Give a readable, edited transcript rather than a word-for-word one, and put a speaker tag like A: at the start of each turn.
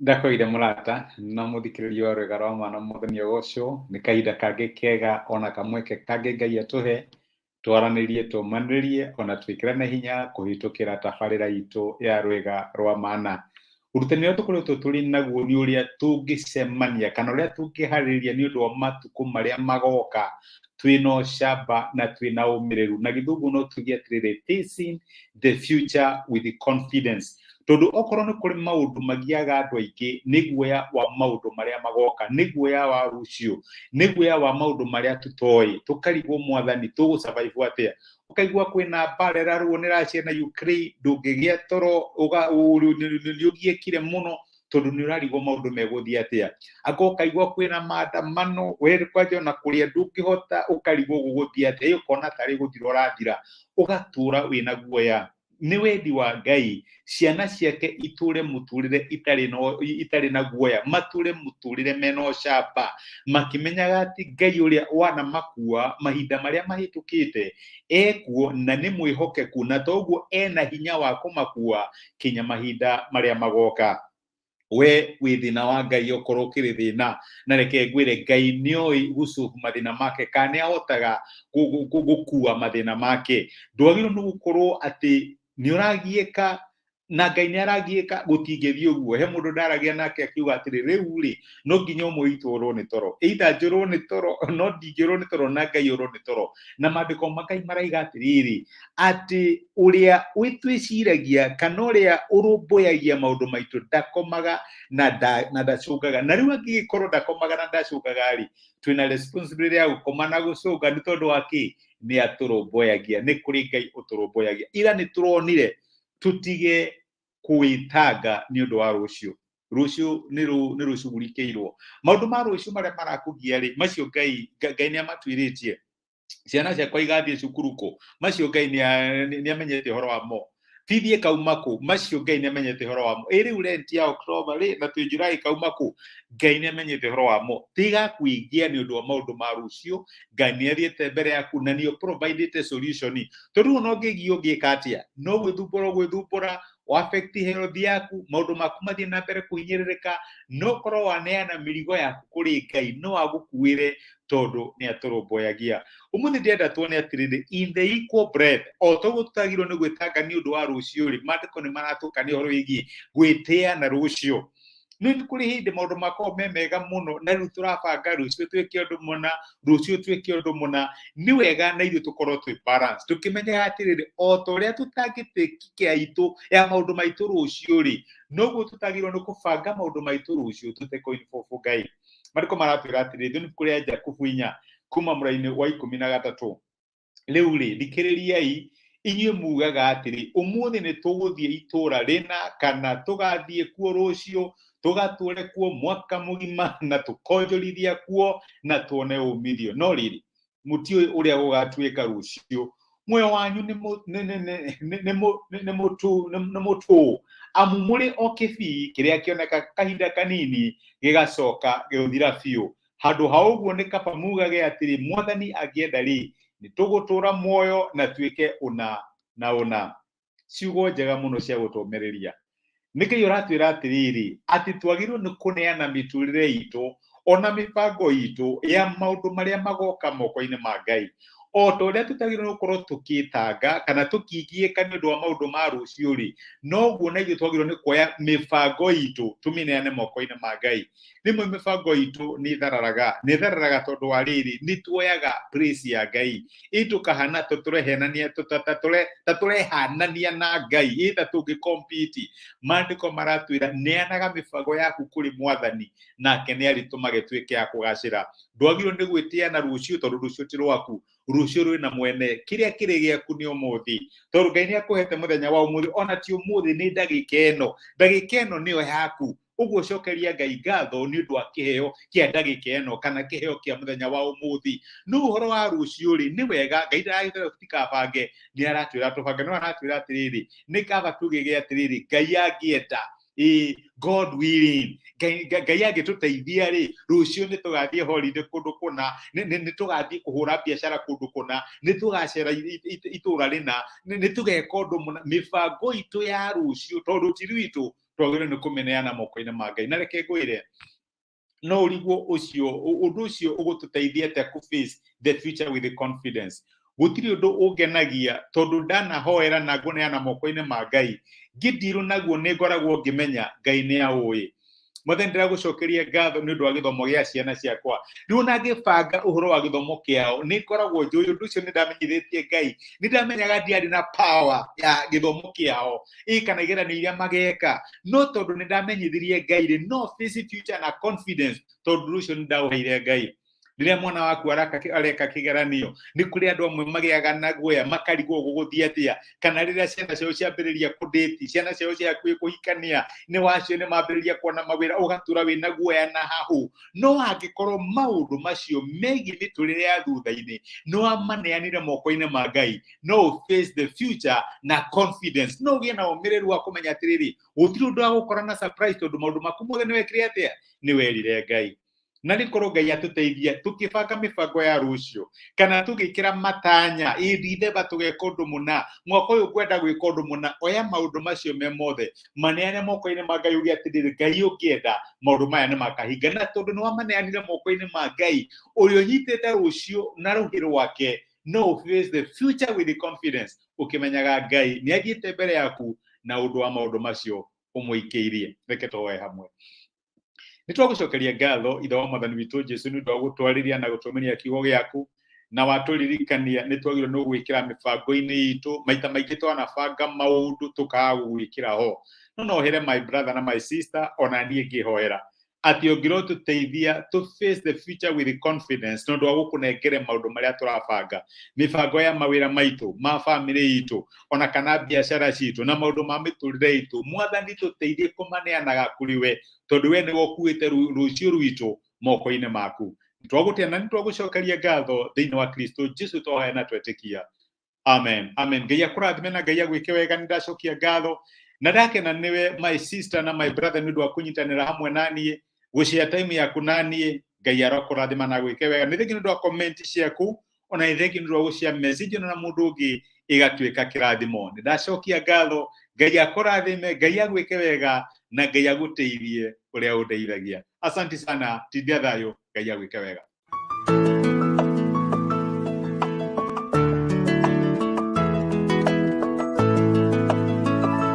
A: Ndakoire murata na muthikiriria wa rwega rwa mwana muthenya ũcio nĩ kahinda kangĩ kega ona kamweke kangĩ Ngai atũhe twaranĩrie tũmanĩrĩrie ona twĩkĩrane hinya kũhĩtũkĩra tabarĩra itũ ya rwega rwa mana. Ũrutani ũrĩa tũkoretwo tũrĩ naguo nĩ ũrĩa tũngĩcemania kana ũrĩa tũngĩharĩrĩria nĩ ũndũ wa matukũ marĩa magoka twĩna ũcamba na twĩna ũmĩrĩru, na gĩthũngũ no tuge atĩrĩrĩ, facing the future with confidence. Tondũ okorwo nĩ kũrĩ maũndũ magiaga andũ aingĩ nĩ guoya wa maũndũ marĩa magoka, nĩ guoya wa rũciũ, nĩ guoya wa maũndũ marĩa tũtoĩ, tũkarigwo Mwathani tũgũ-survive atĩa. Ũkaigua kwĩna mbara ĩrarũo nĩ Russia na Ukraine, ndũngĩgĩa toro, nĩũgiĩkire mũno tondũ nĩ ũrarigwo maũndũ megũthiĩ atĩa. Anga ũkaigua kwĩna maandamano, we kwanja ona kũrĩa ndũngĩhota, ũkarigwo gũgũthiĩ atĩa, ũkona tarĩ gũthira ũrathira, ũgatũra wĩna guoya. Nĩ wendi wa Ngai ciana ciake itũre mũtũrĩre itarĩ na guoya, matũre mũtũrĩre mena ũcamba, makĩmenyaga atĩ Ngai ũrĩa wanamakua mahinda marĩa mahĩtũkĩte ekuo na nĩ mwĩhokeku, na toguo ena hinya wa kũmakua kinya mahinda marĩa magoka. We wĩ thĩna wa Ngai okorwo ũkĩrĩ thĩna, na reke ngwĩre Ngai nĩoĩ gũsolve mathĩna make kana nĩahotaga gũkua mathĩna make. Ndwagĩrĩirwo nĩ gũkorwo atĩ nĩ ũragiĩka na Ngai nĩ aragiĩka gũtingĩthiĩ ũguo. He mũndũ ndaragia nake akiuga atĩrĩ, rĩu rĩ no nginya ũmwe witũ ũrwo nĩ toro, either njũrwo nĩ toro no ndingĩũrwo nĩ toro na Ngai ũrwo nĩ toro. Na maandĩko ma Ngai maraiga atĩrĩrĩ, atĩ ũrĩa twĩciragia kana ũrĩa ũrũmbũyagia maũndũ maitũ ndakomaga na ndacũngaga. Na rĩu angĩgĩkorwo ndakomaga na ndacũngaga rĩ, twĩna responsibility ya gũkoma na gũcũnga nĩ tondũ wa kĩ? Nĩ atũrũmbũyagia, nĩ kũrĩ Ngai ũtũrũmbũyagia. Ira nĩ tũronire tũtige kwĩtanga nĩ ũndũ wa rũciũ. Rũciũ nĩ rũciũ gũrikĩirwo. Maũndũ ma rũciũ marĩa marakũgia rĩ, macio Ngai nĩ amatuĩrĩtie. Ciana ciakwa igathiĩ cukuru kũ? Macio Ngai nĩ amenyete ũhoro wamo. Bithi ĩkauma kũ? Macio Ngai nĩ amenyete ũhoro wamo. Rĩu rent ya October rĩ na twĩ July ĩkauma kũ? Ngai nĩ amenyete ũhoro wamo. Tiga kwĩgia nĩ ũndũ wa maũndũ ma rũciũ. Ngai nĩ athiĩte mbere yaku na nĩ provided solution. Tondũ no ngĩgio ngĩka atĩa? No gwĩthumbũra affect health yaku, maũndũ maku mathiĩ na mbere kũhinyĩrĩrĩka, no korwo waneana mĩrigo yaku kũrĩ Ngai no agũkuĩre tondũ nĩ atũrũmbũyagia. Ũmũthĩ ndĩrenda tuone atĩrĩrĩ, in the equal breath, o toguo tũtagĩrĩirwo nĩ gwĩtanga nĩ ũndũ wa rũciũ rĩ, maandĩko nĩ maratũkania ũhoro wĩgiĩ gwĩtĩana rũciũ. Nĩ kũrĩ hĩndĩ maũndũ makoragwo me mega mũno na rĩu tũrabanga rũciũ twĩke ũndũ mũna, rũciũ twĩke ũndũ mũna. Nĩ wega na ithuĩ tũkorwo twĩ balance, tũkĩmenyaga atĩrĩrĩ, o ta ũrĩa tũtangĩtĩkia itũ ya maũndũ maitũ rũciũ rĩ, noguo tũtagĩrĩirwo nĩ kũbanga maũndũ maitũ rũciũ tũtekũinũbũ Ngai. Maandĩko maratwĩra atĩrĩrĩ, thĩinĩ kũrĩa Jakubu 4 kuma mũraini wa 13, rĩu rĩ thikĩrĩriai inyuĩ mugaga atĩrĩ, ũmũthĩ nĩ tũgũthiĩ itũra rĩna kana tũgathiĩ kuo rũciũ, tũgatũre kuo mwaka mũgima na tũkonjorithia kuo na tuone umithio. No rĩrĩ mũtiũĩ ũrĩa gũgatuĩka rũciũ. Muoyo wanyu nĩ mũtũ, amu mũrĩ o kĩbii kĩrĩa kĩoneka kahinda kanini gĩgacoka gĩgũthira biũ. Handũ ha ũguo nĩ kaba mugage atĩrĩ, Mwathani angĩenda rĩ nĩ tũgũtũra muoyo na tuĩke ũna na ũna. Ciugo njega mũno cia gũtũmĩrĩria. Nĩkĩĩ ũratwĩra atĩrĩrĩ, atĩ twagĩrĩirwo nĩ kũneana mĩtũrĩre itũ ona mĩbango itũ ya maũndũ marĩa magoka moko-inĩ ma Ngai. O ta ũrĩa tũtagĩrĩirwo nĩ gũkorwo tũkĩtanga kana tũkĩgiĩka nĩ ũndũ wa maũndũ ma rũciũ rĩ, noguo na ithuĩ twagĩrĩirwo nĩ kuoya mĩbango itũ tũmĩneane moko-inĩ ma Ngai. Rĩmwe mĩbango itũ nĩ ĩthararaga tondũ wa rĩrĩ, nĩ tuoyaga praise ya Ngai, tũkahana ta tũrehanania na Ngai, ĩta tũngĩ compete. Maandĩko maratwĩra, neanaga mĩbango yaku kũrĩ Mwathani nake nĩ arĩtũmage tuĩke ya kũgacĩra. Ndwagĩrĩirwo nĩ gwĩtĩana rũciũ tondũ rũciũ ti rwaku, rũciũ rwĩna mwene. Kĩrĩa kĩrĩ gĩaku nĩ ũmũthĩ, tondũ Ngai nĩ akũhete mũthenya wa ũmũthĩ, ona ti ũmũthĩ nĩ ndagĩka ĩno nĩyo yaku. Ũguo cokeria Ngai ngatho nĩ ũndũ wa kĩheo kĩa ndagĩka ĩno kana kĩheo kĩa mũthenya wa ũmũthĩ. No ũhoro wa rũciũ rĩ, nĩ wega Ngai ndaragĩtwĩra tũtikabange, nĩ aratwĩra tũbange. No aratwĩra atĩrĩrĩ, nĩ kaba tugĩge atĩrĩrĩ, Ngai angĩenda, God willing, Ngai angĩtũteithia rĩ, rũciũ nĩ tũgathiĩ holiday kũndũ kũna, nĩ tũgathiĩ kũhũra biacara kũndũ kũna, nĩ tũgacera itũra rĩna, nĩ tũgeka ũndũ mũna. Mĩbango itũ ya rũciũ tondũ ti rwitũ, twagĩrĩirwo nĩ kũmĩneana moko-inĩ ma Ngai. Na reke ngwĩre no ũrigwo ũcio ũndũ ũcio ũgũtũteithia atĩa ku face the future with the confidence. Gũtirĩ ũndũ ũngenagia tondũ ndanahoera na ngũneana moko-inĩ ma Ngai ngĩndirũ naguo nĩ ngoragwo ngĩmenya Ngai nĩ aũĩ. Mwathani ndĩragũcokeria ngatho nĩ ũndũ wa gĩthomo gĩa ciana ciakwa. Rĩu ona ngĩbanga ũhoro wa gĩthomo kĩao nĩ ngoragwo njũĩ ũndũ ũcio nĩ ndamenyithĩtie Ngai. Nĩ ndamenyaga ndiarĩ na power ya gĩthomo kĩao kana igeranio iria mageka, no tondũ nĩ ndamenyithirie Ngai no face future na confidence tondũ ũndũ ũcio nĩ ndaũheire Ngai. Rĩrĩa mwana waku areka kĩgeranio nĩ kũrĩ andũ amwe magĩaga na guoya makarigwo gũgũthiĩ atĩa, kana rĩrĩa ciana ciao ciambĩrĩria kũdĩti, ciana ciao ciakuĩ kũhikania, nĩ wacio nĩ mambĩrĩria kuona mawĩra ũgatura wĩna guoya na hahũ. No angĩkorwo maũndũ macio megiĩ mĩtũrĩre ya thutha-inĩ no wamaneanire moko-inĩ ma Ngai, no face the future na confidence, no ũgĩe na ũmĩrĩru wa kũmenya atĩrĩrĩ gũtirĩ ũndũ wa gũkora na surprise tondũ maũndũ maku mothe nĩ wekire atĩa, nĩ werire Ngai. Na nĩ korwo Ngai atũteithia tũkĩbanga mĩbango ya rũciũ kana tũgĩkĩra matanya ndithemba tũgeka ũndũ mũna, mwaka ũyũ ngwenda gwĩka ũndũ mũna, oya maũndũ macio me mothe maneane moko-inĩ ma Ngai uge atĩrĩrĩ Ngai ũngĩenda maũndũ maya nĩ makahinga. Na tondũ nĩ wamaneanire moko-inĩ ma Ngai ũrĩa ũnyitĩte rũciũ na rũhĩ rwake, no face the future with the confidence ũkĩmenyaga Ngai nĩ athiĩte mbere yaku na ũndũ wa maũndũ macio ũmũikĩirie. Reke tũhoe hamwe. Nĩ twagũcokeria ngatho ithe wa Mwathani witũ Jesũ nĩ ũndũ wa gũtwarĩria na gũtũmĩria kiugo gĩaku na watũririkania nĩ twagĩrĩirwo nĩ gwĩkĩra mĩbango-inĩ itũ. Maita maingĩ twanabanga maũndũ tũkaga gwĩkĩra ho. No here my brother na my sister ona niĩ ngĩhoera atĩ ũngĩrwo tũteithia to face the future with confidence nĩ ũndũ wa gũkũnengere maũndũ marĩa tũrabanga, mĩbango ya mawĩra maitũ, ma bamĩrĩ itũ, ona kana biacara citũ na maũndũ ma mĩtũrĩre itũ. Mwathani tũteithie kũmaneanaga kũrĩ we tondũ we nĩwe ũkuĩte rũciũ rwitũ moko-inĩ maku. Nĩ twagũtĩa na nĩ twagũcokeria ngatho thĩinĩ wa Kristo Jesũ twahoya na twetĩkia. Amen. Amen. Ngai akũrathime na Ngai agwĩke wega. Nĩ ndacokia ngatho na ndakena nĩwe my sister na my brother nĩ ũndũ wa kũnyitanĩra hamwe naniĩ gũshare time yaku naniĩ. Ngai arakũrathima na gwĩke wega. Nĩ thengi nĩ ũndũ wa comment ciaku, ona nĩ thengi nĩ ũndũ wa gũshare message na mũndũ ũngĩ ĩgatuĩka kĩrathimo. Nĩ ndacokia ngatho. Ngai akũrathime, Ngai agwĩke wega na Ngai agũteithie ũrĩa ũndeithagia. Asante sana, tithia thayũ, Ngai agwĩke wega.